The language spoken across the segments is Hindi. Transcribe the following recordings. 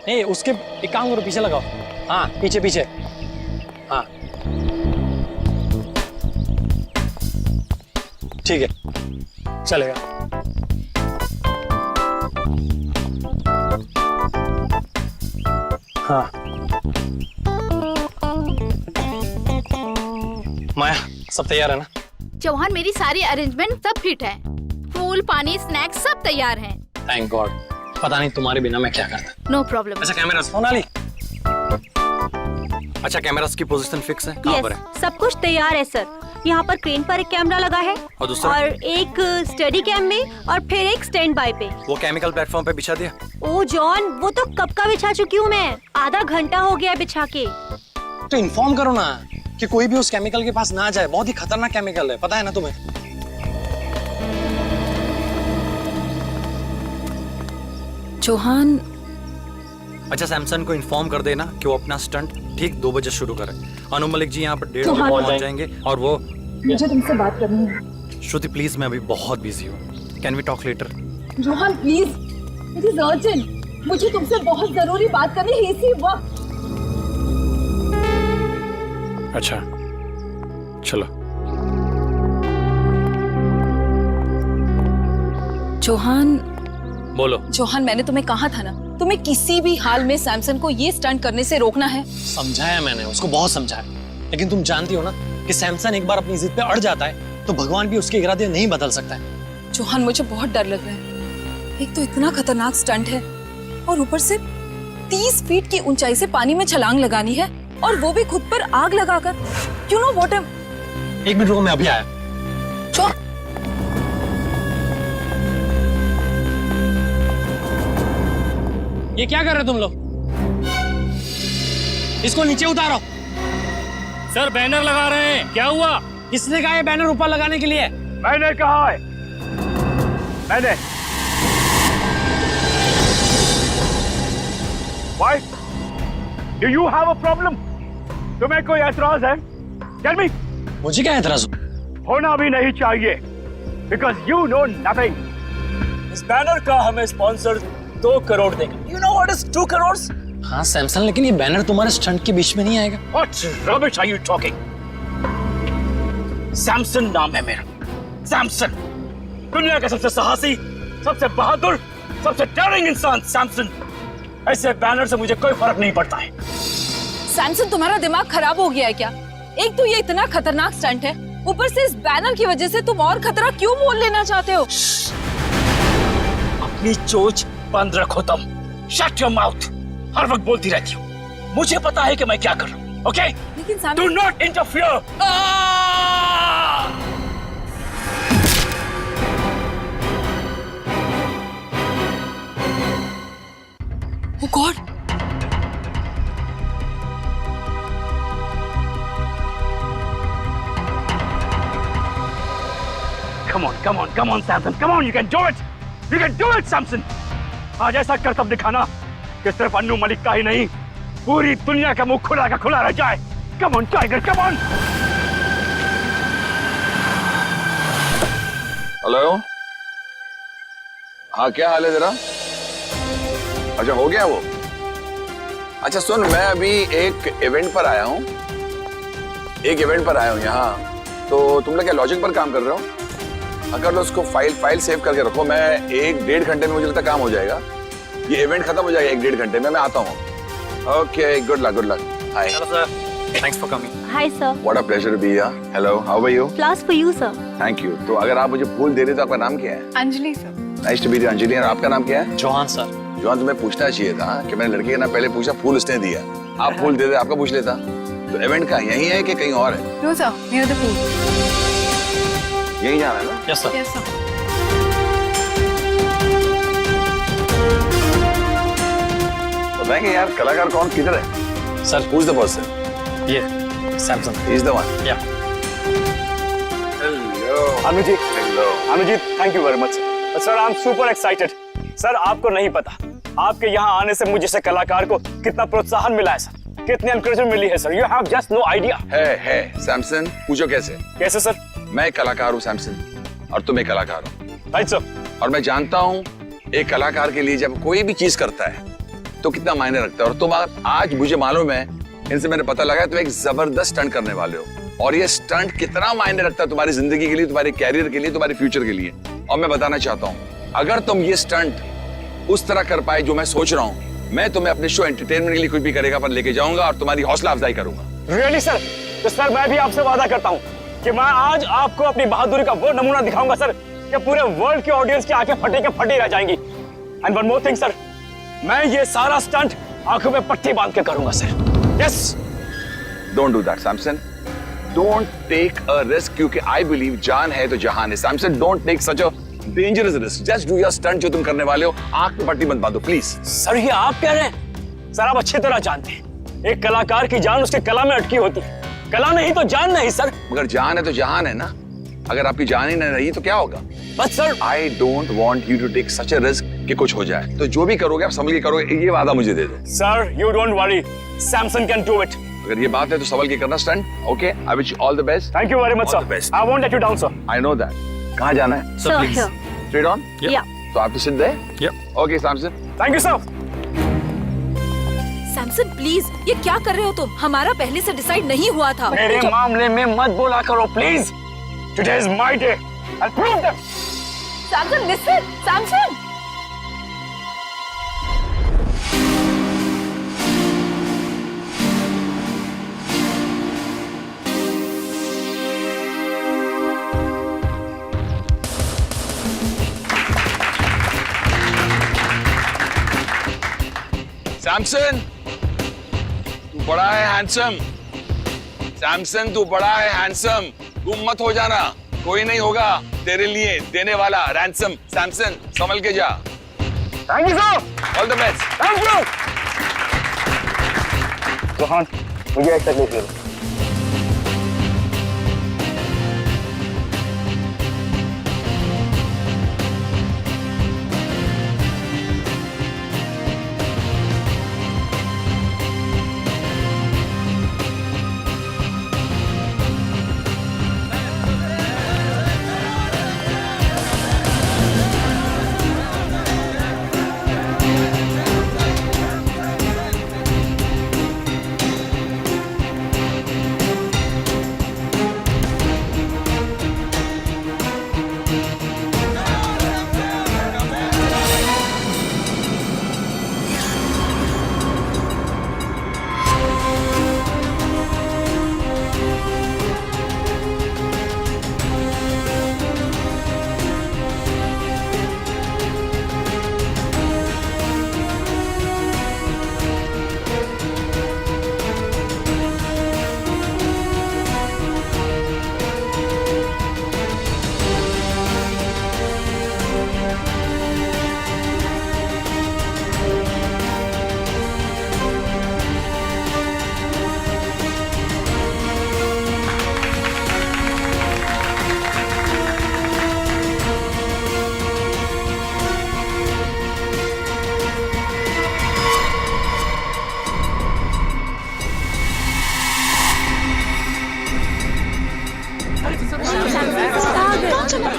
नहीं उसके एक काम करो, पीछे लगाओ। हाँ पीछे पीछे। हाँ ठीक है चलेगा। हाँ माया सब तैयार है ना? चौहान मेरी सारी अरेंजमेंट सब फिट है। फूल पानी स्नैक्स सब तैयार हैं। Thank God. पता नहीं तुम्हारे बिना मैं क्या करता। No problem. अच्छा कैमरा सोनाली। अच्छा कैमरास की पोजीशन फिक्स है? कहाँ पर है? सब कुछ तैयार है सर। यहाँ पर क्रेन पर एक कैमरा लगा है और दूसरा? और एक स्टडी कैम में और फिर एक स्टैंड बाय पे। वो केमिकल प्लेटफॉर्म पे बिछा दिया? ओ जॉन, वो तो कब का बिछा चुकी हूँ मैं, आधा घंटा हो गया बिछा के। तो इन्फॉर्म करो ना कि कोई भी उस केमिकल के पास ना जाए, बहुत ही खतरनाक केमिकल है, पता है ना तुम्हें? चौहान। अच्छा सैमसन को इन्फॉर्म कर देना कि वो अपना स्टंट ठीक 2 बजे शुरू करे। अनु मलिक जी यहाँ पर 1:30 बजे पहुँच जाएंगे और वो मुझे तुमसे बात करनी है। श्रुति प्लीज, मैं अभी बहुत बिजी हूँ, can we talk later? Rohan please, it is urgent, मुझे तुमसे बहुत जरूरी बात करनी है इसी वक्त। अच्छा चलो। चौहान। बोलो। चौहान मैंने तुम्हें कहा था ना, तुम्हें किसी भी हाल में सैमसन को ये स्टंट करने से रोकना है। समझाया मैंने उसको, बहुत समझाया, लेकिन तुम जानती हो ना कि सैमसन एक बार अपनी जिद पे अड़ जाता है तो भगवान भी उसके इरादे नहीं बदल सकता है। चौहान मुझे बहुत डर लग रहा है। एक तो इतना खतरनाक स्टंट है और ऊपर से 30 फीट की ऊंचाई से पानी में छलांग लगानी है और वो भी खुद पर आग लगाकर। You know what? 1 मिनट रुको, मैं अभी आया। ये क्या कर रहे तुम लोग? इसको नीचे उतारो। सर बैनर लगा रहे हैं। क्या हुआ? किसने कहा ये बैनर ऊपर लगाने के लिए? मैंने कहा है। मैंने। Why? Do you have a problem? तुम्हें कोई ऐतराज है? Tell me. मुझे क्या ऐतराज? होना भी नहीं चाहिए। Because you know nothing. इस बैनर का हमें स्पॉन्सर 2 करोड़ देंगे। You know what is 2 crores? हाँ सैमसन, लेकिन ये बैनर तुम्हारे स्टंट के बीच में नहीं आएगा। What rubbish are you talking? Samson नाम है मेरा। सैमसन, दुनिया का सबसे साहसी, सबसे बहादुर, सबसे डेयरिंग इंसान सैमसन। ऐसे बैनर से मुझे कोई फर्क नहीं पड़ता है। सैमसन तुम्हारा दिमाग खराब हो गया है क्या? एक तो ये इतना खतरनाक स्टंट है, ऊपर से इस बैनर की वजह से तुम और खतरा क्यों मोल लेना चाहते हो? अपनी चोंच बंद रखो तुम। Shut your mouth. हर वक्त बोलती रहती हो। मुझे पता है कि मैं क्या कर रहा हूँ। ओके? लेकिन do not interfere. Oh God! Come on, Samson. Come on, you can do it. You can do it, Samson. आज ऐसा करतब दिखाना कि सिर्फ अन्नू मलिक का ही नहीं, पूरी दुनिया का मुंह खुला का खुला रह जाए। Come on, Tiger, come on. Hello. हाँ क्या हाल है तेरा? अच्छा हो गया वो? अच्छा सुन, मैं अभी एक इवेंट पर आया हूँ। यहाँ। तो तुम लोग क्या लॉजिक पर काम कर रहे हो? अगर उसको फाइल सेव करके रखो, मैं 1-1.5 घंटे में मुझे लगता काम हो जाएगा। ये इवेंट खत्म हो जाएगा 1-1.5 घंटे में। मैं आता हूँ। Okay, good luck. Hi. Hello sir, thanks for coming. Hi sir. What a pleasure to be here. Hello, how are you? Flowers for you sir. Thank you. तो अगर आप मुझे फूल दे रहे तो आपका नाम क्या है? Anjali sir. Nice to meet you Anjali. और आपका नाम क्या है? चौहान सर। जॉन, तुम्हें पूछना चाहिए था कि मैंने लड़की का नाम पहले पूछा, फूल उसने दिया। आप फूल दे दे, आपका पूछ लेता। तो इवेंट का यही है कि कहीं और है? No sir, near the pool. यही जाना है ना? Yes sir. Yes sir. बताएंगे यार कलाकार कौन किधर है? Sir Who's the person? ये सैमसन। He's the one. या Hello. Anuji, Hello. Anuji, thank you very much. Sir, I am super excited. Sir, आपको नहीं पता, आपके यहाँ आने से मुझे से कलाकार को कितना प्रोत्साहन मिला है सर, कितनी एनकरेजमेंट मिली है sir. You have just no idea. है सैमसन, पूछो कैसे? कैसे सर? मैं एक कलाकार हूँ सैमसन, और तुम एक कलाकार हो। Right sir. और मैं जानता हूँ एक कलाकार के लिए जब कोई भी चीज करता है तो कितना मायने रखता है। और तुम आज मुझे मालूम है, इनसे मैंने पता लगा तुम एक जबरदस्त स्टंट करने वाले हो, और ये स्टंट कितना मायने रखता है तुम्हारी जिंदगी के लिए, तुम्हारे कैरियर के लिए, तुम्हारे फ्यूचर के लिए। और मैं बताना चाहता हूँ, अगर तुम ये स्टंट उस तरह कर पाए जो मैं सोच रहा हूँ, मैं तुम्हें अपने शो एंटरटेनमेंट के लिए कुछ भी करेगा पर लेके जाऊंगा और तुम्हारी हौसला अफजाई करूंगा। Really sir? तो सर मैं भी आपसे वादा करता हूँ कि मैं आज आपको अपनी बहादुरी का वो नमूना दिखाऊंगा सर कि पूरे वर्ल्ड की ऑडियंस की आंखें फटे के फटी रह जाएंगी। And one more thing sir, मैं ये सारा स्टंट आंखों में पट्टी बांध के करूंगा sir. Yes. Don't do that Samson, don't take a risk, क्योंकि आई बिलीव जान है तो जहान है। Samson, don't take such a dangerous risk, just do your stunt जो तुम करने वाले हो। आंख में पट्टी मत बांधो प्लीज। सर ये आप कह रहे हैं? सर आप अच्छी तरह जानते हैं एक कलाकार की जान उसके कला में अटकी होती है, कला नहीं तो जान नहीं सर। मगर जान है तो जहान है ना, अगर आपकी जान ही नहीं रही तो क्या होगा? बस sir I don't want you to take such a risk कि कुछ हो जाए। तो जो भी करोगे आप संभल के करोगे, ये वादा मुझे दे दो। Sir you don't worry, Samson can do it. अगर ये बात है तो संभल के करना stunt. Okay, I wish you all the best. Thank you very much All the sir, best. I won't let you down sir. I know that. कहाँ जाना है? Sir please. Straight on? या तो आप तो सिद्ध है। Okay Samson. Thank you sir. Samson please, ये क्या कर रहे हो तुम? हमारा पहले से डिसाइड नहीं हुआ था। मेरे मामले में मत बोला करो please. Today is my day, I prove that. Samson listen, Samson. Samson, तू बड़ा है हैंडसम। सैमसन, तू बड़ा है हैंडसम। गुम मत हो जाना, कोई नहीं होगा तेरे लिए देने वाला रैंसम। सैमसन, संभल के जा। Thank you sir. All the best. Thank you. Rohan, मुझे एक तकलीफ है।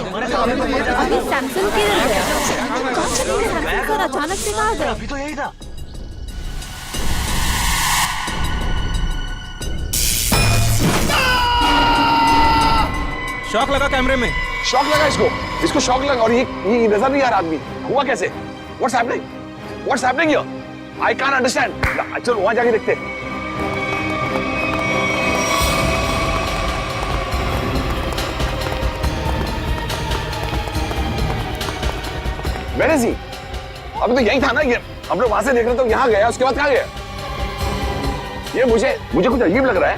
अभी सैमसन किधर गया? सैमसन अचानक से कहाँ गया? अभी तो यही था। शॉक लगा कैमरे में। शॉक लगा इसको शॉक लगा। और ये नजर नहीं आ रहा आदमी, हुआ कैसे? What's happening here? I can't understand. चलो वहां जाके देखते हैं। Where is he? अभी तो यही था ना, ये हम लोग वहां से देख रहे थे, यहाँ गया, उसके बाद कहाँ गया? ये मुझे कुछ अजीब लग रहा है।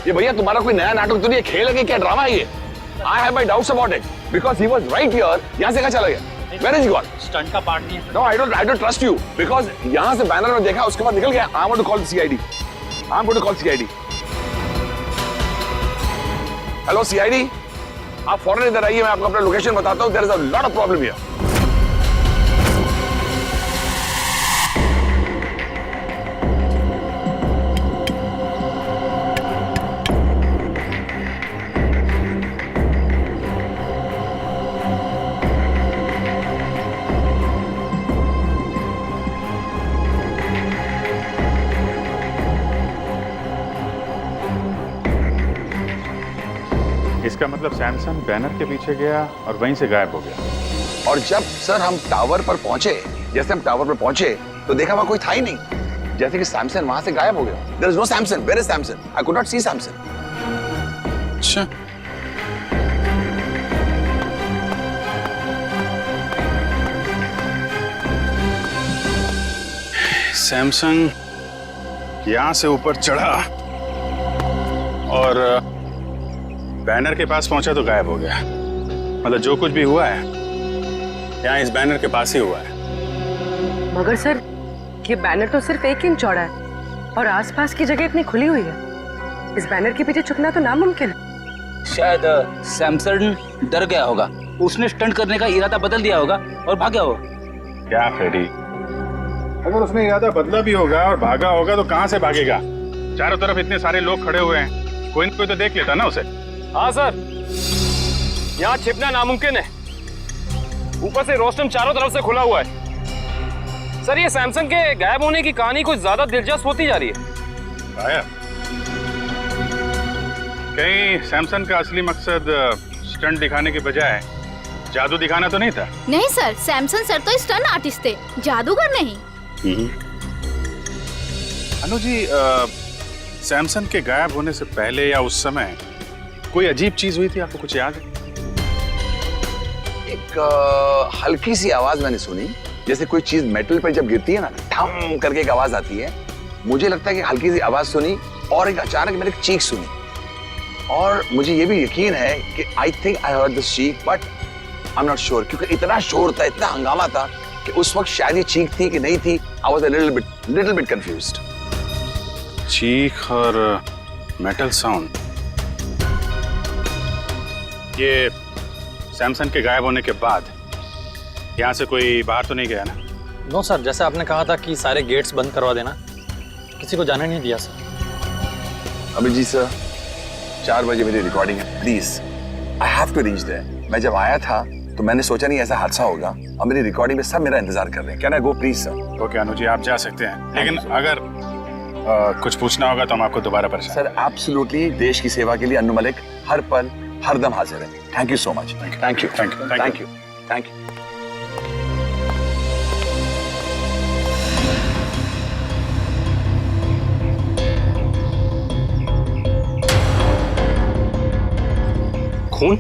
ये भैया तुम्हारा कोई नया नाटक तो नहीं है, खेल है कि क्या ड्रामा है ये? I have my doubts about it because he was right here. यहाँ से कहाँ चला गया? Where is he gone? Stunt का पार्ट नहीं है। No, I don't trust you because यहाँ से बैनर में देखा, उसके बाद निकल गया। I want to call the CID. I'm going to call CID. Hello CID, आप फौरन इधर आइए, मैं आपको अपना लोकेशन बताता हूँ। There is a lot of problem here. इसका मतलब सैमसन बैनर के पीछे गया और वहीं से गायब हो गया। और जब सर हम टावर पर पहुंचे, जैसे हम टावर पर पहुंचे तो देखा वहां कोई था ही नहीं, जैसे कि सैमसन वहां से गायब हो गया। There is no Samson. Where is Samson? I could not see Samson. अच्छा, सैमसंग यहां से ऊपर चढ़ा और बैनर के पास पहुंचा तो गायब हो गया। मतलब जो कुछ भी हुआ है यहाँ इस बैनर के पास ही हुआ है। मगर सर, ये बैनर तो सिर्फ 1 इंच चौड़ा है और आसपास की जगह इतनी खुली हुई है। इस बैनर के पीछे छुपना तो नामुमकिन है। शायद सैमसन डर गया होगा, उसने स्टंट करने का इरादा बदल दिया होगा और भाग गया होगा। क्या फ्रेडी, अगर उसने इरादा बदला भी होगा और भागा होगा तो कहां से भागेगा? चारों तरफ इतने सारे लोग खड़े हुए हैं, कोई न कोई तो देख लेता ना उसे। हाँ सर, यहाँ छिपना नामुमकिन है। ऊपर से रोस्टम चारों तरफ से खुला हुआ है। सर, ये सैमसंग के गायब होने की कहानी कुछ ज्यादा दिलचस्प होती जा रही है। गायब? कहीं सैमसंग का असली मकसद स्टंट दिखाने के बजाय जादू दिखाना तो नहीं था? नहीं सर, सैमसन सर तो स्टंट आर्टिस्ट थे, जादूगर नहीं। अनु जी, सैमसंग के गायब होने से पहले या उस समय कोई अजीब चीज हुई थी, आपको कुछ याद है? एक हल्की सी आवाज मैंने सुनी, जैसे कोई चीज मेटल पर जब गिरती है ना, ठम करके एक आवाज आती है। मुझे लगता है कि हल्की सी आवाज सुनी और एक अचानक मैंने एक चीख सुनी। और मुझे ये भी यकीन है कि I think I heard this चीख, but I am not sure, क्योंकि इतना शोर था, इतना हंगामा था कि उस वक्त शायद ये चीख थी कि नहीं थी। I was a little bit confused. चीख और मेटल साउंड, ये सैमसंग के गायब होने के बाद यहाँ से कोई बाहर तो नहीं गया ना? नो सर, जैसे आपने कहा था कि सारे गेट्स बंद करवा देना, किसी को जाने नहीं दिया सर। अभिजीत सर, 4 बजे मेरी रिकॉर्डिंग है, please I have to reach there. मैं जब आया था तो मैंने सोचा नहीं ऐसा हादसा होगा, और मेरी रिकॉर्डिंग में सब मेरा इंतजार कर रहे हैं। Can I go please sir? Okay Anu ji, आप जा सकते हैं, लेकिन अगर कुछ पूछना होगा तो हम आपको दोबारा परेशान। सर एब्सोल्युटली, देश की सेवा के लिए अन्नू मलिक हर पल हर दम हाजिर है। Thank you so much. Thank you thank you thank you thank you. खून?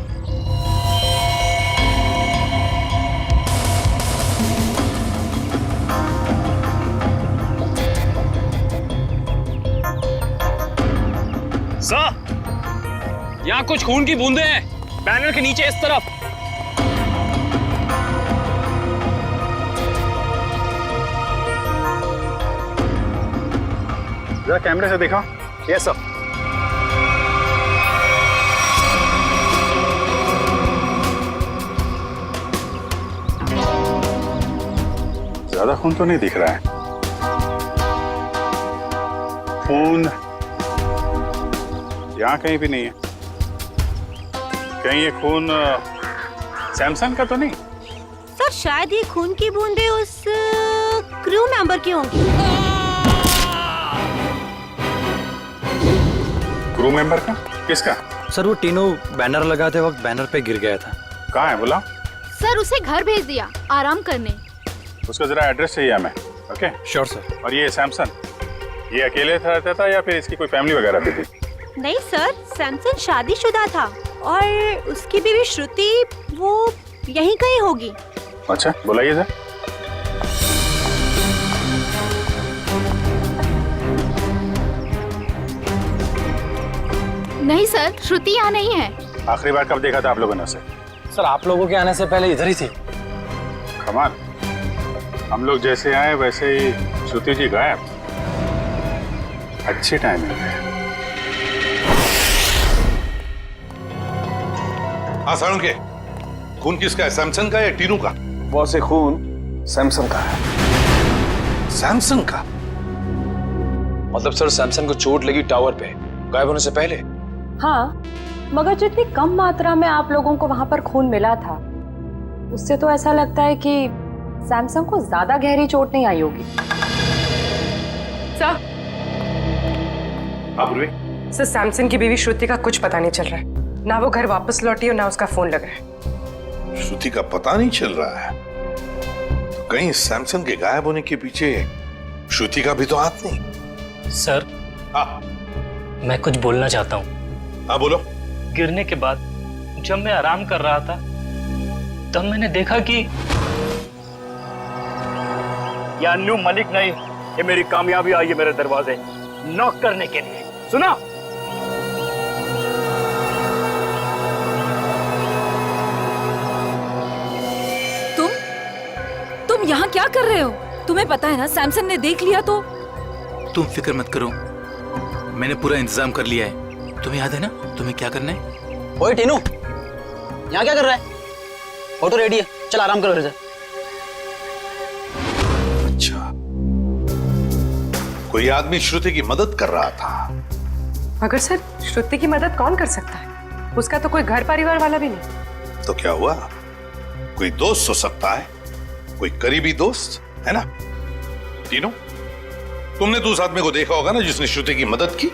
सर, यहाँ कुछ खून की बूंदें हैं, बैनर के नीचे इस तरफ। जरा कैमरे से देखो। Yes sir. ज्यादा खून तो नहीं दिख रहा है। खून यहाँ कहीं भी नहीं है। कहीं ये खून सैमसंग का तो नहीं? सर, शायद ये खून की बूंदें उस क्रू मेंबर की होंगी। क्रू मेंबर का? किसका? सर, वो तीनों बैनर लगाते वक्त बैनर पे गिर गया था। कहाँ है बोला? सर, उसे घर भेज दिया आराम करने। उसका जरा एड्रेस चाहिए हमें। Okay sure sir. और ये सैमसंग, ये अकेले रहता था या फिर इसकी कोई फैमिली वगैरह भी थी? नहीं सर, सैमसन शादीशुदा था और उसकी बीवी श्रुति वो यहीं कहीं होगी। अच्छा, बुलाइए सर। नहीं सर, श्रुति यहाँ नहीं है। आखिरी बार कब देखा था आप लोगों ने उसे? सर, आप लोगों के आने से पहले इधर ही थी। कमाल, हम लोग जैसे आए वैसे ही श्रुति जी गायब। अच्छी टाइमिंग है। हाँ सारुण के, खून किसका है, सैमसंग का या टीनू का? बॉस, ये खून सैमसंग का है। सैमसंग का? मतलब सर, सैमसंग को चोट लगी टावर पे गायब होने से पहले। हाँ, मगर जितनी कम मात्रा में आप लोगों को वहां पर खून मिला था, उससे तो ऐसा लगता है कि सैमसंग को ज्यादा गहरी चोट नहीं आई होगी। सर, आप सर, सैमसंग की बीवी श्रुति का कुछ पता नहीं चल रहा है। ना वो घर वापस लौटी और ना उसका फोन लग रहा है। श्रुति का पता नहीं चल रहा है, तो कहीं सैमसन के गायब होने के पीछे श्रुति का भी तो हाथ नहीं। सर, हाँ मैं कुछ बोलना चाहता हूँ। हाँ बोलो। गिरने के बाद जब मैं आराम कर रहा था तब मैंने देखा कि ये अन्नू मलिक नहीं, ये मेरी कामयाबी आई है मेरे दरवाजे नॉक करने के लिए। सुना? तुम यहाँ क्या कर रहे हो? तुम्हें पता है ना सैमसन ने देख लिया तो। तुम फिक्र मत करो, मैंने पूरा इंतजाम कर लिया है। तुम्हें याद है ना तुम्हें क्या करना है? ओए टीनू, यहाँ क्या कर रहा है? ऑटो रेडी है, चल आराम करो। अच्छा, कोई आदमी श्रुति की मदद कर रहा था। मगर सर, श्रुति की मदद कौन कर सकता है? उसका तो कोई घर परिवार वाला भी नहीं। तो क्या हुआ? कोई दोस्त हो सकता है, कोई करीबी दोस्त, है ना? तीनों, तुमने तो उस आदमी को देखा होगा ना जिसने श्रुति की मदद की?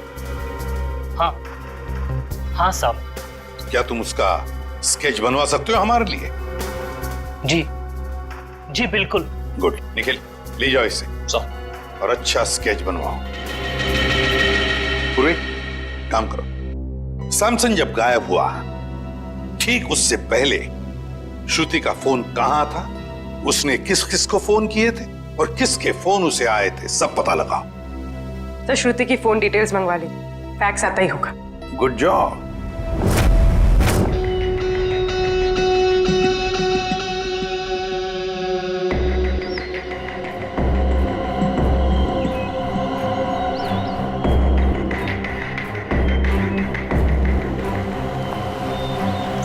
हाँ साहब। क्या तुम उसका स्केच बनवा सकते हो हमारे लिए? जी बिल्कुल। गुड, निखिल ले जाओ इसे और अच्छा स्केच बनवाओ। पूरे काम करो। सैमसन जब गायब हुआ ठीक उससे पहले श्रुति का फोन कहां था, उसने किस किस को फोन किए थे और किसके फोन उसे आए थे, सब पता लगाओ। तो श्रुति की फोन डिटेल्स मंगवा ली, फैक्स आता ही होगा। Good job.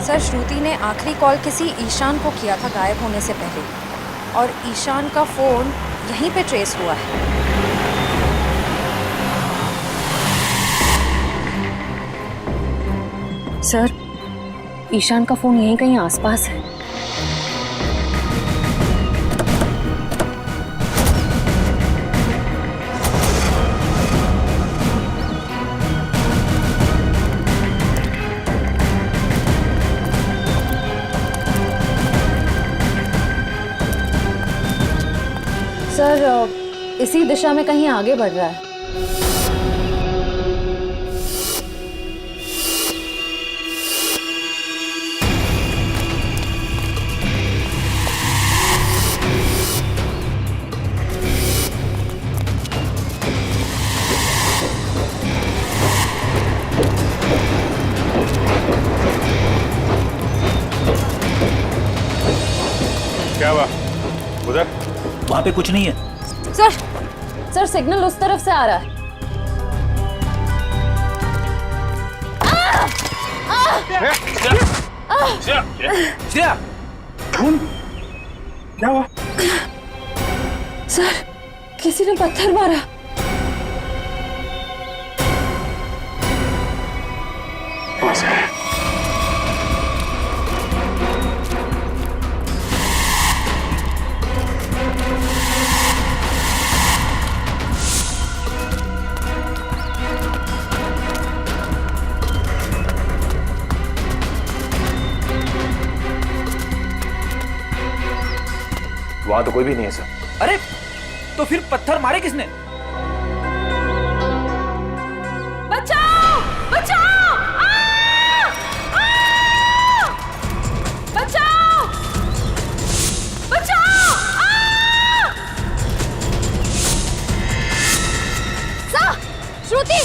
सर, श्रुति ने आखिरी कॉल किसी ईशान को किया था गायब होने से पहले, और ईशान का फोन यहीं पे ट्रेस हुआ है। सर, ईशान का फोन यहीं कहीं आसपास है। सर, इसी दिशा में कहीं आगे बढ़ रहा है। क्या हुआ उधर? वहां पे कुछ नहीं है। सर सिग्नल उस तरफ से आ रहा है। श्रेया, क्या हुआ? सर, किसी ने पत्थर मारा। वहां तो कोई भी नहीं है सर। अरे तो फिर पत्थर मारे किसने? बचाओ! बचाओ! बचाओ! बचाओ! सर, श्रुति!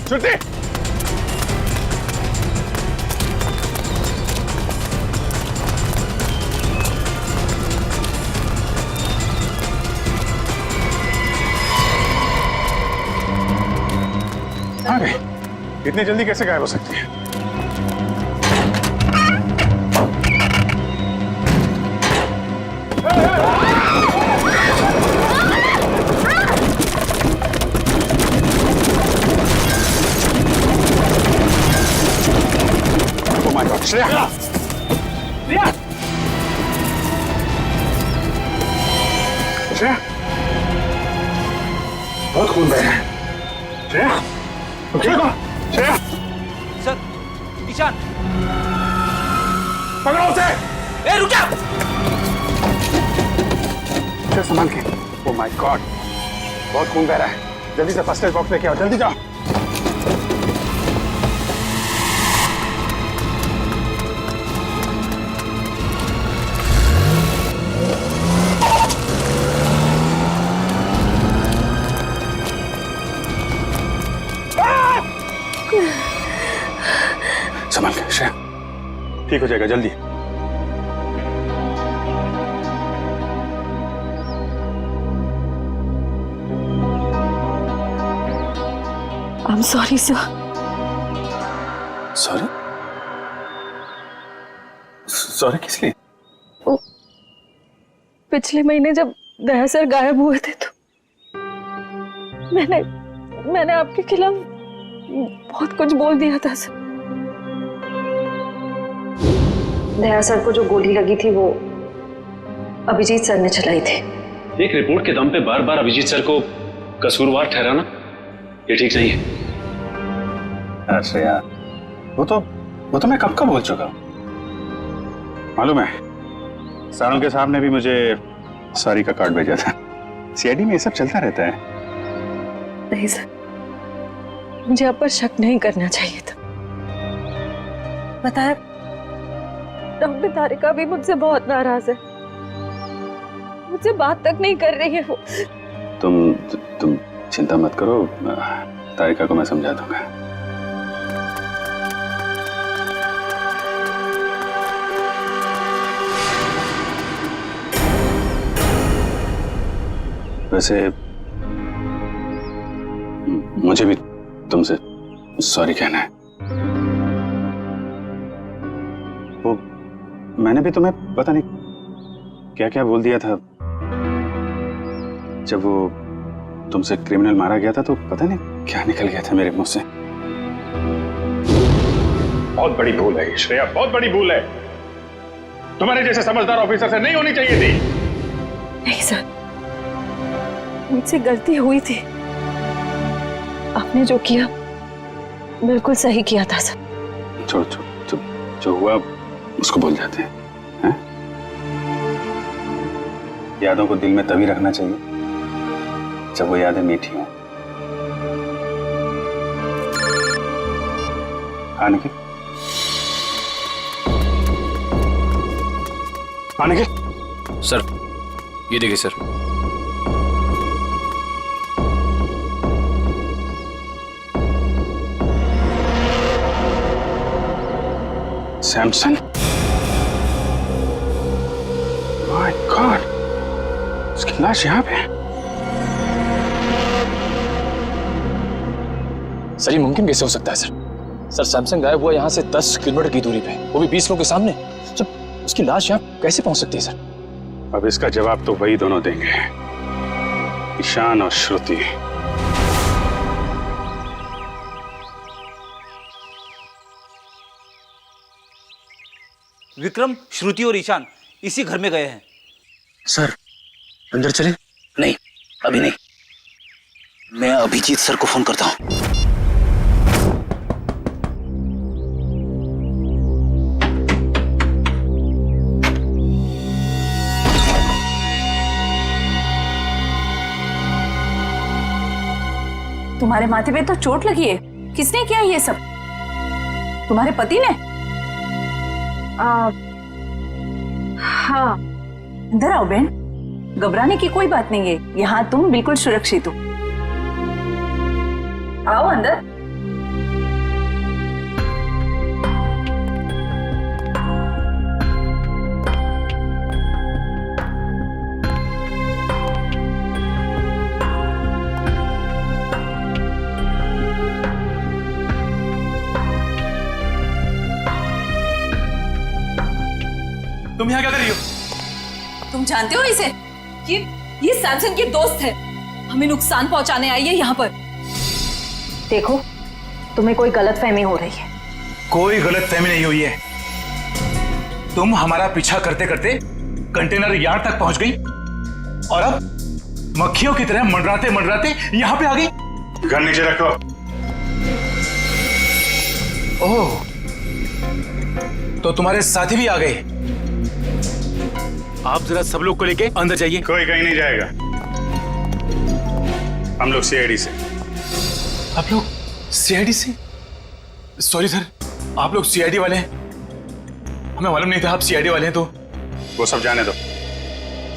श्रुति! अरे इतनी जल्दी कैसे गायब हो सकती है? Oh my God, Shreya! Shreya! Shreya! बहुत खून बह रहा है। श्रेया! श्रेया! सर, ईशान। पकड़ो उसे। ए रुक जा। संभाल के। ओह माय गॉड, बहुत खून बह रहा है। जल्दी से फर्स्ट एड बॉक्स लेके आओ, जल्दी जाओ। संभाल के श्रेया, ठीक हो जाएगा, जल्दी। I'm sorry, sir. Sorry? Sorry किस लिए? पिछले महीने जब दया सर गायब हुए थे तो मैंने आपके खिलाफ बहुत कुछ बोल दिया था सर। दया सर को जो गोली लगी थी वो अभिजीत सर ने चलाई थी। एक रिपोर्ट के दम पे बार बार अभिजीत सर को कसूरवार ठहराना ये ठीक नहीं है। अरे यार, वो तो मैं कब का बोल चुका हूं। मालूम है, सारों के साहब ने भी मुझे सॉरी का कार्ड भेजा था। सीआईडी में ये सब चलता रहता है। नहीं सर, मुझे आप पर शक नहीं करना चाहिए था। बताया, डॉक्टर तारिका भी मुझसे बहुत नाराज है, मुझसे बात तक नहीं कर रही है वो। तुम चिंता मत करो, तारिका को मैं समझा दूंगा। वैसे मुझे भी तुमसे सॉरी कहना है। वो मैंने भी तुम्हें पता नहीं क्या क्या बोल दिया था। जब वो तुमसे क्रिमिनल मारा गया था तो पता नहीं क्या निकल गया था मेरे मुंह से। बहुत बड़ी भूल है श्रेया, बहुत बड़ी भूल है। तुम्हारे जैसे समझदार ऑफिसर से नहीं होनी चाहिए थी। नहीं सर, मुझसे गलती हुई थी। आपने जो किया बिल्कुल सही किया था सर। छोड़ जो हुआ उसको भूल जाते हैं। यादों को दिल में तभी रखना चाहिए जब वो यादें मीठी हों। हाँ निखिल, हाँ निखिल। सर ये देखिए सर। सैमसन, माय गॉड, उसकी लाश यहाँ पे है। सर ये मुमकिन कैसे हो सकता है सर? सर सैमसंग गायब हुआ यहाँ से 10 किलोमीटर की दूरी पे, वो भी 20 लोगों के सामने। सर उसकी लाश यहाँ कैसे पहुंच सकती है सर? अब इसका जवाब तो वही दोनों देंगे, ईशान और श्रुति। विक्रम, श्रुति और ईशान इसी घर में गए हैं। सर अंदर चले? नहीं, अभी नहीं। मैं अभिजीत सर को फोन करता हूं। तुम्हारे माथे पे तो चोट लगी है, किसने किया ये सब? तुम्हारे पति ने? हाँ। अंदर आओ बहन, घबराने की कोई बात नहीं है, यहाँ तुम बिल्कुल सुरक्षित हो। आओ अंदर। तुम यहाँ क्या कर रही हो? तुम जानते हो इसे? ये सैमसन के दोस्त है, हमें नुकसान पहुंचाने आई है यहाँ पर। देखो, तुम्हें कोई गलतफहमी हो रही है। कोई गलतफहमी नहीं हुई है। तुम हमारा पीछा करते करते कंटेनर यार्ड तक पहुंच गई और अब मक्खियों की तरह मंडराते मंडराते यहाँ पे आ गई। गन नीचे रखो। ओह, तो तुम्हारे साथी भी आ गए। आप जरा सब लोग को लेके अंदर जाइए। कोई कहीं नहीं जाएगा, हम लोग सीआईडी से। आप लोग सीआईडी से? सॉरी सर, आप लोग सीआईडी वाले हैं? हमें मालूम नहीं था आप सीआईडी वाले हैं। तो वो सब जाने दो।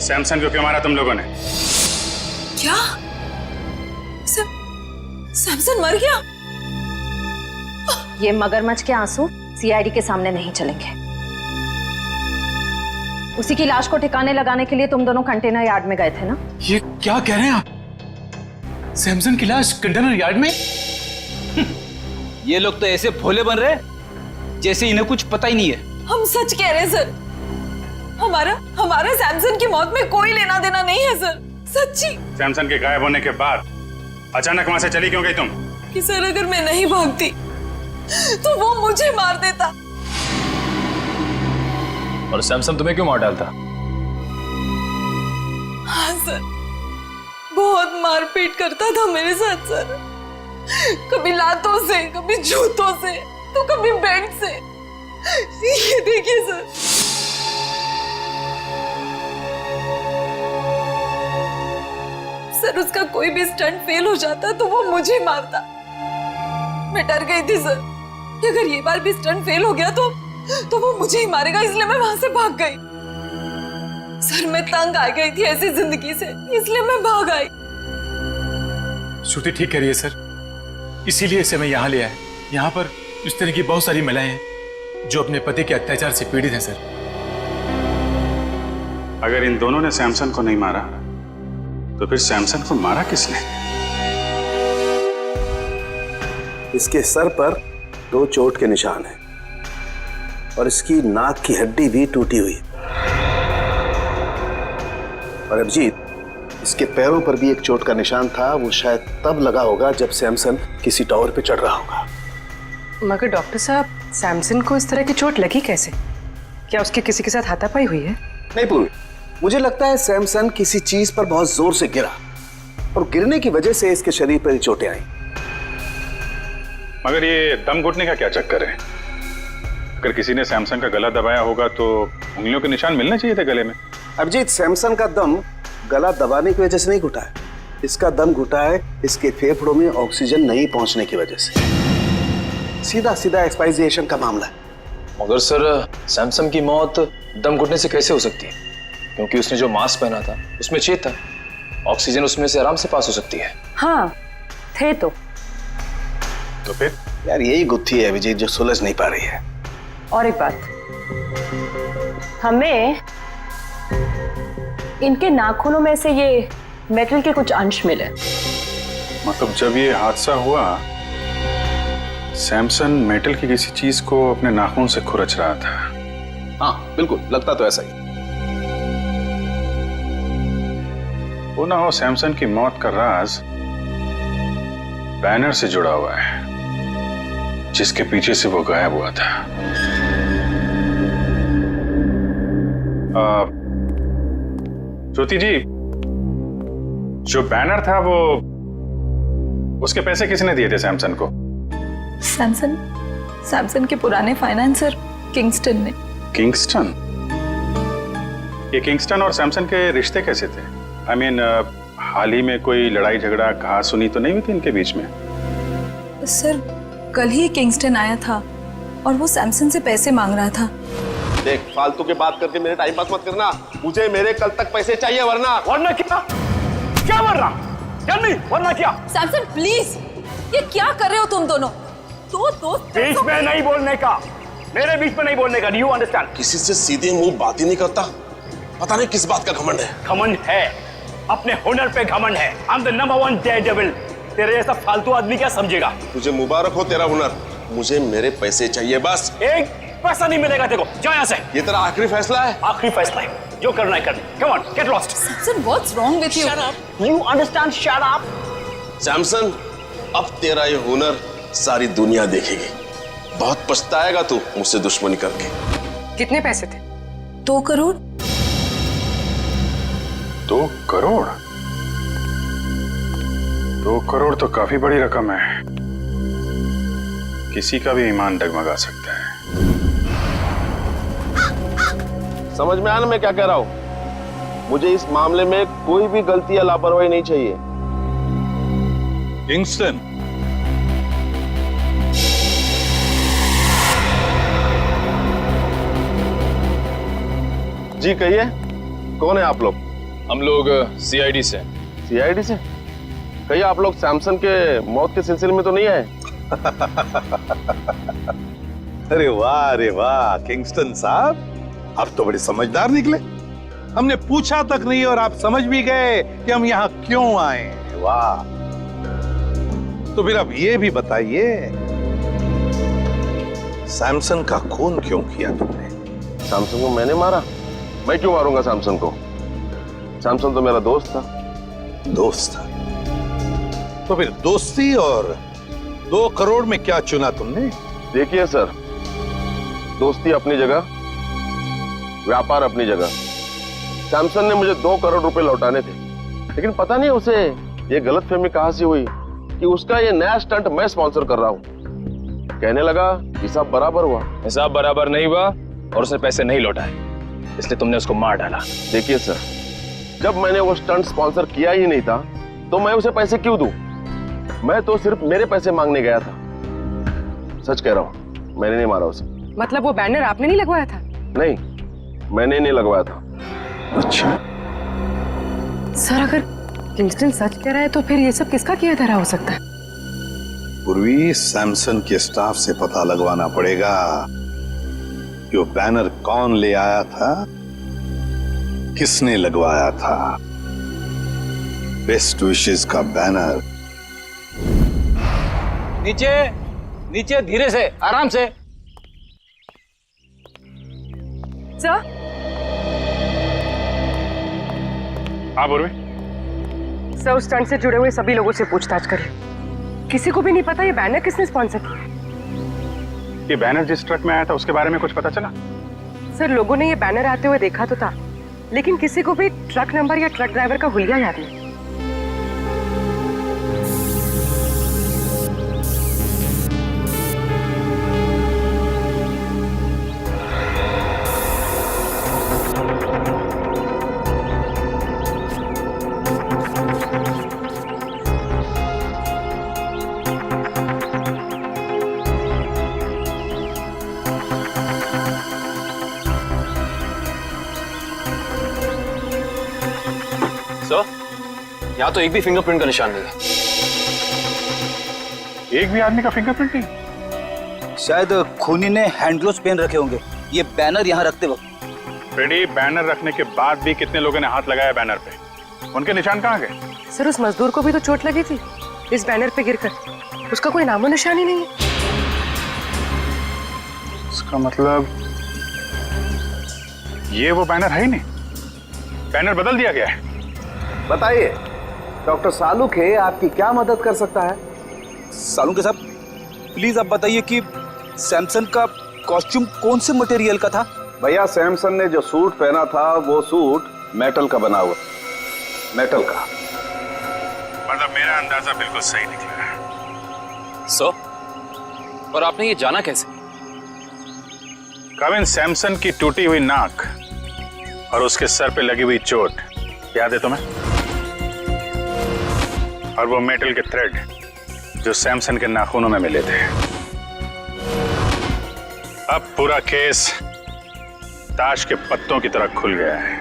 सैमसन को क्यों मारा तुम लोगों ने? क्या सैमसन मर गया? ये मगरमच्छ के आंसू सीआईडी के सामने नहीं चलेंगे। उसी की लाश को ठिकाने लगाने के लिए तुम दोनों कंटेनर यार्ड में गए थे ना? ये क्या कह रहे हैं आप? सैमसन की लाश कंटेनर यार्ड में? ये लोग तो ऐसे भोले बन रहे जैसे इन्हें कुछ पता ही नहीं है। हम सच कह रहे हैं सर, हमारा सैमसन की मौत में कोई लेना देना नहीं है सर, सच्ची। सैमसन के गायब होने के बाद अचानक वहां से चली क्यों गई तुम? कि सर अगर मैं नहीं भागती तो वो मुझे मार देता। और सैमसन तुम्हें क्यों मार डालता? हाँ सर, बहुत मारपीट करता था मेरे साथ सर, कभी लातों से, कभी जूतों से, तो कभी बेल्ट से। ये देखिए सर। सर उसका कोई भी स्टंट फेल हो जाता तो वो मुझे मारता। मैं डर गई थी सर कि अगर ये बार भी स्टंट फेल हो गया तो वो मुझे ही मारेगा, इसलिए मैं वहां से भाग गई। सर मैं तंग आ गई थी ऐसी जिंदगी से, इसलिए मैं भाग आई। श्रुति ठीक कह रही है सर, इसीलिए इसे मैं यहाँ ले आया। यहाँ पर इस तरह की बहुत सारी महिलाएं हैं जो अपने पति के अत्याचार से पीड़ित हैं सर। अगर इन दोनों ने सैमसन को नहीं मारा तो फिर सैमसन को मारा किसने? इसके सर पर 2 चोट के निशान हैं और इसकी नाक की हड्डी भी टूटी हुई है। और अभिजीत, इसके पैरों पर भी एक चोट का निशान था, वो शायद तब लगा होगा जब सैमसन किसी टावर पे चढ़ रहा होगा। मगर डॉक्टर साहब, सैमसन को इस तरह की चोट लगी कैसे? क्या उसके किसी के साथ हाथापाई हुई है? नहीं पूर्वी, मुझे लगता है सैमसन किसी चीज पर बहुत जोर से गिरा और गिरने की वजह से इसके शरीर पर चोटें आई। मगर ये दम घुटने का क्या चक्कर है? अगर किसी ने सैमसन का गला दबाया होगा तो उंगलियों के निशान मिलने चाहिए थे गले में। अभिजीत, सैमसन का दम गला दबाने की वजह से नहीं घुटा है, इसका दम घुटा है इसके फेफड़ों में ऑक्सीजन नहीं पहुंचने की वजह से। सीधा सीधा एक्सपायरिएशन का मामला है। मगर सर सैमसन की मौत दम घुटने से कैसे हो सकती है? क्योंकि उसने जो मास्क पहना था उसमें छेद था, ऑक्सीजन उसमें से आराम से पास हो सकती है। हाँ थे तो फिर यार यही गुत्थी है अभिजीत जो सुलझ नहीं पा रही है। और एक बात, हमें इनके नाखूनों में से ये मेटल के कुछ अंश मिले। मतलब जब ये हादसा हुआ सैमसन मेटल की किसी चीज को अपने नाखून से खुरच रहा था। हाँ बिल्कुल, लगता तो ऐसा ही। वो ना हो सैमसन की मौत का राज बैनर से जुड़ा हुआ है जिसके पीछे से वो गायब हुआ था। श्रुति जी, जो बैनर था वो उसके पैसे किसने दिए थे सैमसन को? सैमसन के पुराने फाइनेंसर किंगस्टन ने। किंगस्टन? ये किंगस्टन और सैमसन के रिश्ते कैसे थे? I mean, हाल ही में कोई लड़ाई झगड़ा कहा सुनी तो नहीं हुई थी इनके बीच में? सर कल ही किंगस्टन आया था और वो सैमसन से पैसे मांग रहा था। देख, फालतू की बात करके मेरे टाइम पास मत करना, मुझे मेरे कल तक पैसे चाहिए, वरना क्या वरना? नहीं, वरना क्या? सैमसन प्लीज, ये क्या कर रहे हो तुम दोनों? बीच में नहीं बोलने का, मेरे बीच में नहीं बोलने का। Do you understand? किसी से सीधे मुंह बात ही नहीं करता, पता नहीं किस बात का घमंड है। घमंड है, अपने हुनर पे घमंड है। I am the number 1 Daredevil. तेरे जैसा फालतू आदमी क्या समझेगा? तुझे मुबारक हो तेरा हुनर, मुझे मेरे पैसे चाहिए बस। एक पैसा नहीं मिलेगा तेरे को, जा यहाँ से। ये तेरा आखिरी फैसला है? आखिरी फैसला है, जो करना है कर। Come on, get lost. Samson, what's wrong with you? Shut up. You understand? Shut up. Samson, अब तेरा ये हुनर सारी दुनिया देखेगी। बहुत पछताएगा तू मुझसे दुश्मनी करके। कितने पैसे थे? 2 करोड़। 2 करोड़? 2 करोड़ तो काफी बड़ी रकम है, किसी का भी ईमान डगमगा सकता है। समझ में आना मैं क्या कह रहा हूं? मुझे इस मामले में कोई भी गलती या लापरवाही नहीं चाहिए। किंगस्टन, जी कहिए, कौन है आप लोग? हम लोग सीआईडी से। सीआईडी से? कहिए, आप लोग सैमसन के मौत के सिलसिले में तो नहीं आए? अरे वाह किंगस्टन साहब, आप तो बड़े समझदार निकले। हमने पूछा तक नहीं और आप समझ भी गए कि हम यहाँ क्यों आए। वाह। तो फिर अब ये भी बताइए, सैमसन का खून क्यों किया तुमने? सैमसन को मैंने मारा? मैं क्यों मारूंगा सैमसन को? सैमसन तो मेरा दोस्त था। दोस्त था? तो फिर दोस्ती और 2 करोड़ में क्या चुना तुमने? देखिए सर, दोस्ती अपनी जगह, व्यापार अपनी जगह। सैमसन ने मुझे 2 करोड़ रुपए लौटाने थे, लेकिन पता नहीं उसे ये गलतफहमी कहां से हुई कि उसका ये नया स्टंट मैं स्पॉन्सर कर रहा हूं। कहने लगा हिसाब बराबर हुआ। हिसाब बराबर नहीं हुआ और उसने पैसे नहीं लौटाए, इसलिए तुमने उसको मार डाला। देखिए सर, जब मैंने वो स्टंट स्पॉन्सर किया ही नहीं था तो मैं उसे पैसे क्यों दूं? मैं तो सिर्फ मेरे पैसे मांगने गया था। सच कह रहा हूं, मैंने नहीं मारा उसे। मतलब वो बैनर आपने नहीं लगवाया था? नहीं, मैंने नहीं लगवाया था। अच्छा सर, अगर किंगस्टन सच कह रहा है तो फिर ये सब किसका किया धरा हो सकता है? पूर्वी, सैमसन के स्टाफ से पता लगवाना पड़ेगा कि वो बैनर कौन ले आया था, किसने लगवाया था। बेस्ट विशेस का बैनर। नीचे नीचे, धीरे से, आराम से। सर, हाँ पूर्वी। सर, उस स्टंट से जुड़े हुए सभी लोगों से पूछताछ करिए। किसी को भी नहीं पता ये बैनर किसने स्पॉन्सर किया। ये बैनर जिस ट्रक में आया था उसके बारे में कुछ पता चला? सर, लोगों ने ये बैनर आते हुए देखा तो था, लेकिन किसी को भी ट्रक नंबर या ट्रक ड्राइवर का हुलिया याद नहीं। यहाँ तो एक भी फिंगरप्रिंट का निशान नहीं है। एक भी आदमी का फिंगरप्रिंट नहीं? शायद खूनी ने हैंड ग्लोव्स पहन रखे होंगे ये बैनर यहाँ रखते वक्त। फ्रेडी, बैनर रखने के बाद भी कितने लोगों ने हाथ लगाया बैनर पे? उनके निशान कहाँ गए? सर, उस मजदूर को भी तो चोट लगी थी इस बैनर पे गिरकर। उसका कोई नामो निशान ही नहीं है। इसका मतलब ये वो बैनर है ही नहीं, बैनर बदल दिया गया है। बताइए डॉक्टर सालुखे, आपकी क्या मदद कर सकता है? सालुखे साहब, प्लीज आप बताइए कि सैमसन का कॉस्ट्यूम कौन से मटेरियल का था? भैया, सैमसन ने जो सूट पहना था वो सूट मेटल का बना हुआ। मेटल का। मतलब मेरा अंदाजा बिल्कुल सही निकला है। सर, और आपने ये जाना कैसे? कविन, सैमसन की टूटी हुई नाक और उसके सर पे लगी हुई चोट याद है तुम्हें? और वो मेटल के थ्रेड जो सैमसन के नाखूनों में मिले थे। अब पूरा केस ताश के पत्तों की तरह खुल गया है।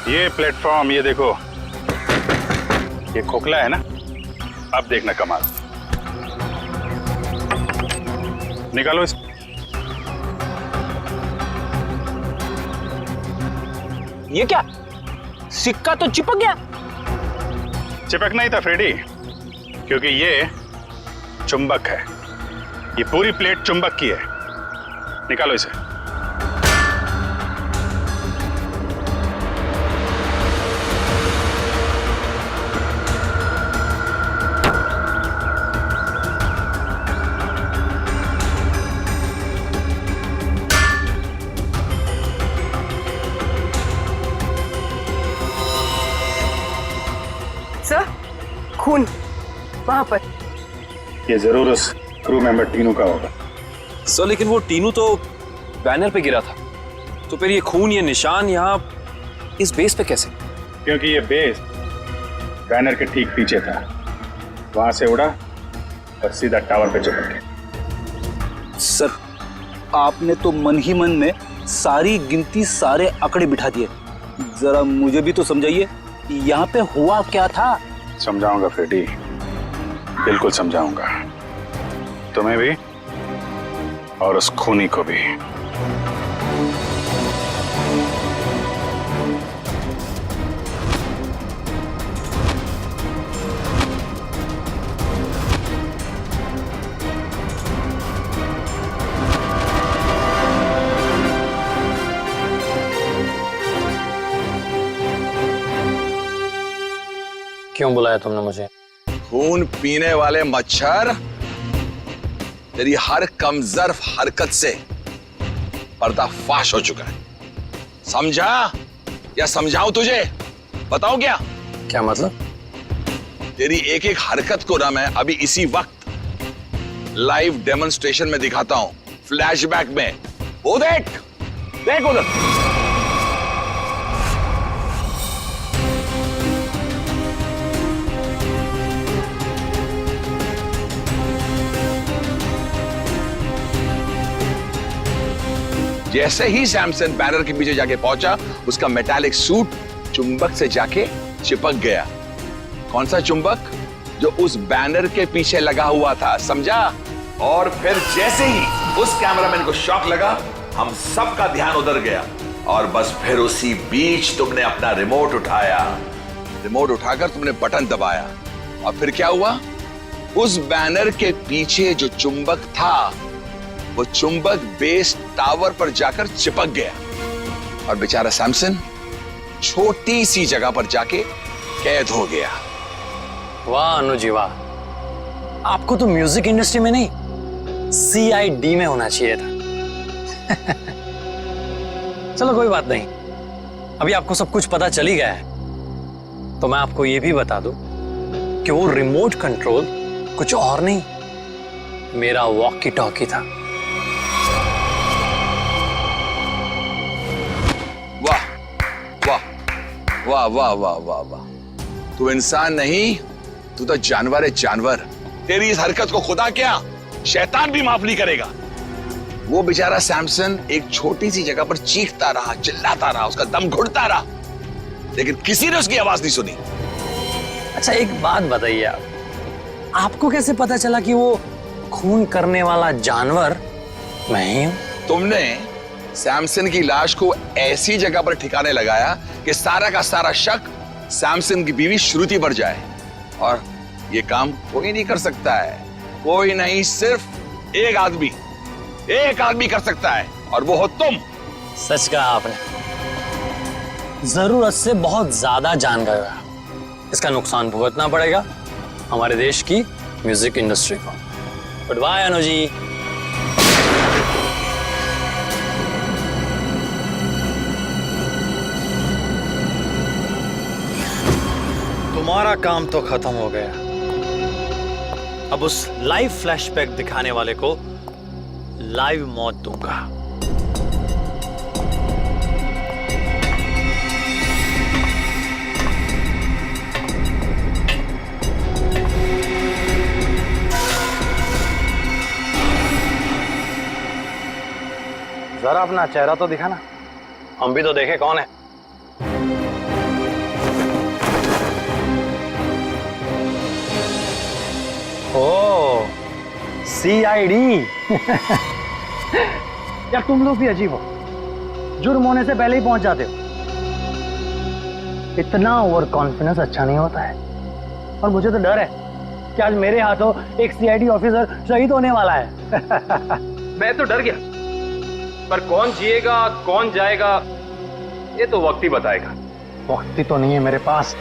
ये प्लेटफॉर्म, ये देखो, ये खोखला है ना? अब देखना कमाल। निकालो इस। ये क्या? सिक्का तो चिपक गया। चिपकना ही था फ्रेडी, क्योंकि ये चुंबक है। ये पूरी प्लेट चुंबक की है। निकालो इसे। सर, खून वहां पर। ये जरूर उस क्रू मेंबर टीनू का होगा। सर, लेकिन वो टीनू तो बैनर पे गिरा था, तो फिर ये खून, ये निशान यहाँ इस बेस पे कैसे? क्योंकि ये बेस बैनर के ठीक पीछे था, वहां से उड़ा और सीधा टावर पे चिपक गया। सर, आपने तो मन ही मन में सारी गिनती, सारे आंकड़े बिठा दिए। जरा मुझे भी तो समझाइए, यहाँ पे हुआ क्या था? समझाऊंगा फ्रेडी, बिल्कुल समझाऊंगा, तुम्हें भी और उस खूनी को भी। क्यों बुलाया तुमने मुझे? खून पीने वाले मच्छर, तेरी हर कमजोर हरकत से पर्दाफाश हो चुका है। समझा या समझाऊं तुझे? बताओ क्या? क्या मतलब? तेरी एक एक हरकत को ना मैं अभी इसी वक्त लाइव डेमोन्स्ट्रेशन में दिखाता हूं, फ्लैशबैक में। वो देख, देख उधर। जैसे ही सैमसन बैनर के पीछे जाके पहुंचा, उसका मेटालिक सूट चुंबक से जाके चिपक गया। कौन सा चुंबक? जो उस बैनर के पीछे लगा हुआ था, समझा? और फिर जैसे ही उस कैमरामैन को शॉक लगा, हम सबका ध्यान उधर गया और बस फिर उसी बीच तुमने अपना रिमोट उठाया। रिमोट उठाकर तुमने बटन दबाया और फिर क्या हुआ? उस बैनर के पीछे जो चुंबक था, वो चुंबक बेस टावर पर जाकर चिपक गया और बेचारा सैमसन छोटी सी जगह पर जाके कैद हो गया। वाह अनुजी वाह, आपको तो म्यूजिक इंडस्ट्री में नहीं, CID में होना चाहिए था। चलो कोई बात नहीं, अभी आपको सब कुछ पता चल ही गया है, तो मैं आपको यह भी बता दूं कि वो रिमोट कंट्रोल कुछ और नहीं, मेरा वॉकी टॉकी था। वाह वाह वाह वाह वाह वाह वाह, तू इंसान नहीं, तू तो जानवर है, जानवर। तेरी इस हरकत को खुदा क्या शैतान भी माफ नहीं करेगा। वो बेचारा सैमसन एक छोटी सी जगह पर चीखता रहा, चिल्लाता रहा, उसका दम घुटता रहा, लेकिन किसी ने उसकी आवाज नहीं सुनी। अच्छा एक बात बताइए, आपको कैसे पता चला कि वो खून करने वाला जानवर मैं ही हूं? तुमने सैमसन की लाश को ऐसी जगह पर ठिकाने लगाया कि सारा का सारा शक सैमसन की बीवी श्रुति पर जाए, और ये काम कोई नहीं कर सकता है, कोई नहीं, सिर्फ एक आदमी कर सकता है, और वो हो तुम। सच कहा आपने, जरूरत से बहुत ज्यादा जान गए हो। इसका नुकसान भुगतना पड़ेगा हमारे देश की म्यूजिक इंडस्ट्री को। Good bye Anuji. तुम्हारा काम तो खत्म हो गया, अब उस लाइव फ्लैशबैक दिखाने वाले को लाइव मौत दूंगा। जरा अपना चेहरा तो दिखाना, हम भी तो देखे कौन है। ओ CID। यार तुम लोग भी अजीब हो, जुर्म होने से पहले ही पहुंच जाते हो। इतना ओवर कॉन्फिडेंस अच्छा नहीं होता है, और मुझे तो डर है कि आज मेरे हाथों एक CID ऑफिसर शहीद होने वाला है। मैं तो डर गया, पर कौन जिएगा कौन जाएगा ये तो वक्त ही बताएगा। वक्त ही तो नहीं है मेरे पास।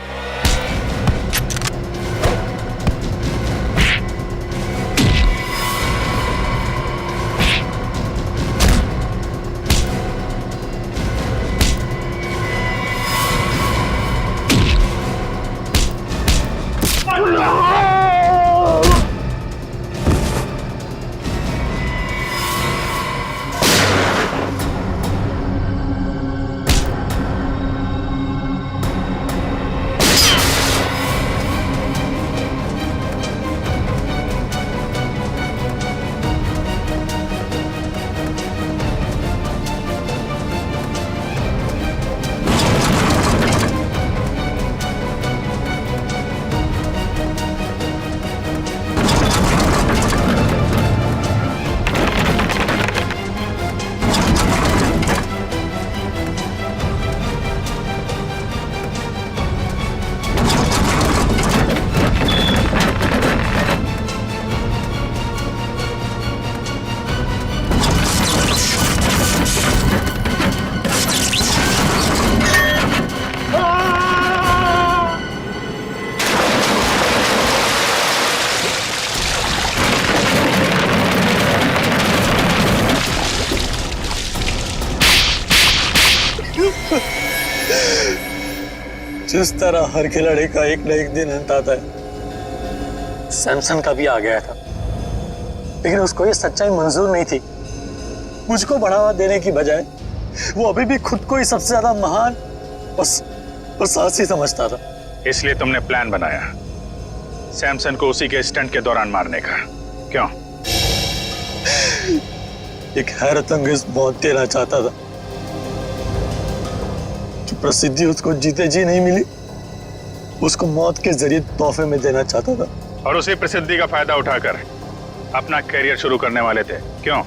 जिस तरह हर खिलाड़ी का एक न एक दिन अंत आता है, सैमसन का भी आ गया था, लेकिन उसको ये सच्चाई मंजूर नहीं थी। मुझको बढ़ावा देने की बजाय वो अभी भी खुद को ही सबसे ज्यादा महान और साहसी समझता था। इसलिए तुमने प्लान बनाया सैमसन को उसी के स्टंट के दौरान मारने का, क्यों? एक हैरतअंगेज मौत देना चाहता था। जो प्रसिद्धि उसको जीते जी नहीं मिली, उसको मौत के जरिए तोहफे में देना चाहता था। और उसी प्रसिद्धि का फायदा उठाकर अपना करियर शुरू करने वाले थे, क्यों?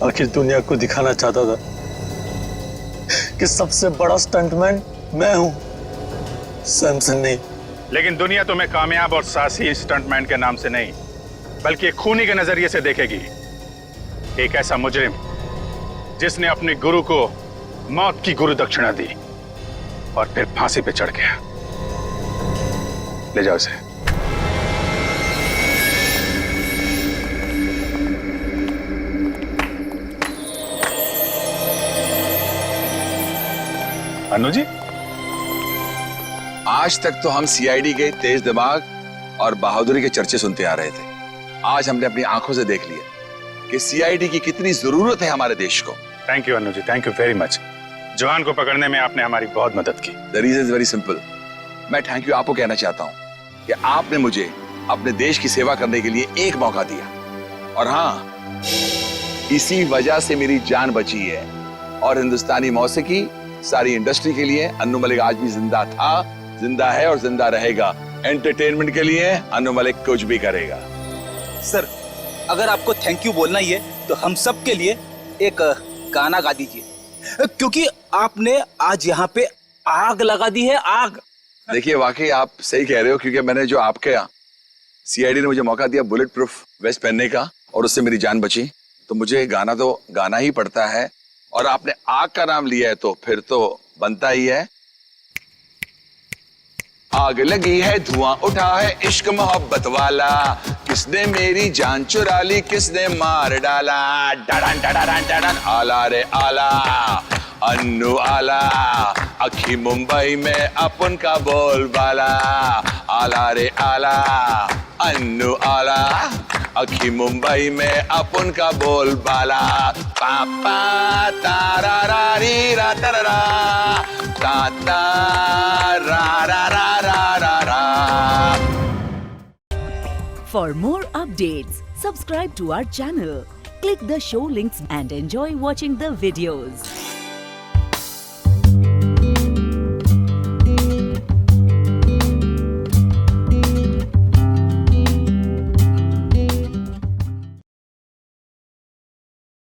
आखिर दुनिया को दिखाना चाहता था कि सबसे बड़ा स्टंटमैन मैं हूं, सैमसन नहीं। लेकिन दुनिया तुम्हें कामयाब और साहसी स्टंटमैन के नाम से नहीं, बल्कि एक खूनी के नजरिए से देखेगी। एक ऐसा मुजरिम जिसने अपने गुरु को मौत की गुरु दक्षिणा दी और फिर फांसी पे चढ़ गया। ले जाओ इसे। अनु जी, आज तक तो हम सीआईडी के तेज दिमाग और बहादुरी के चर्चे सुनते आ रहे थे। आज हमने अपनी आंखों से देख लिया कि सीआईडी की कितनी जरूरत है हमारे देश को। Thank you Anu ji, thank you very much. जवान को पकड़ने में आपने हमारी बहुत मदद की। The reason is very simple. मैं थैंक यू आपको कहना चाहता हूं कि आपने मुझे अपने देश की सेवा करने के लिए एक मौका दिया, और हाँ, इसी वजह से मेरी जान बची है। और हिंदुस्तानी मौसीकी, सारी इंडस्ट्री के लिए अन्नू मलिक आज भी जिंदा था, जिंदा है और जिंदा रहेगा। एंटरटेनमेंट के लिए अन्नू मलिक कुछ भी करेगा। सर, अगर आपको थैंक यू बोलना ही है तो हम सब के लिए एक गाना गा दीजिए, क्योंकि आपने आज यहाँ पे आग लगा दी है, आग। देखिए, वाकई आप सही कह रहे हो, क्योंकि मैंने जो आपके सीआईडी ने मुझे मौका दिया बुलेट प्रूफ वेस्ट पहनने का, और उससे मेरी जान बची, तो मुझे गाना तो गाना ही पड़ता है। और आपने आग का नाम लिया है तो फिर तो बनता ही है। आग लगी है, धुआं उठा है, इश्क मोहब्बत वाला, किसने मेरी जान चुरा ली, किसने मार डाला। डडन डडन डडन, आला रे आला, अन्नू आला, अखी मुंबई में अपन का बोलबाला। आला रे आला, अन्नू आला, अखी मुंबई में अपन का बोलबाला। पापा तारा रा री रा तारा ताता रा रा रा रा रा रा। For more updates, subscribe to our channel, click the show links and enjoy watching the videos.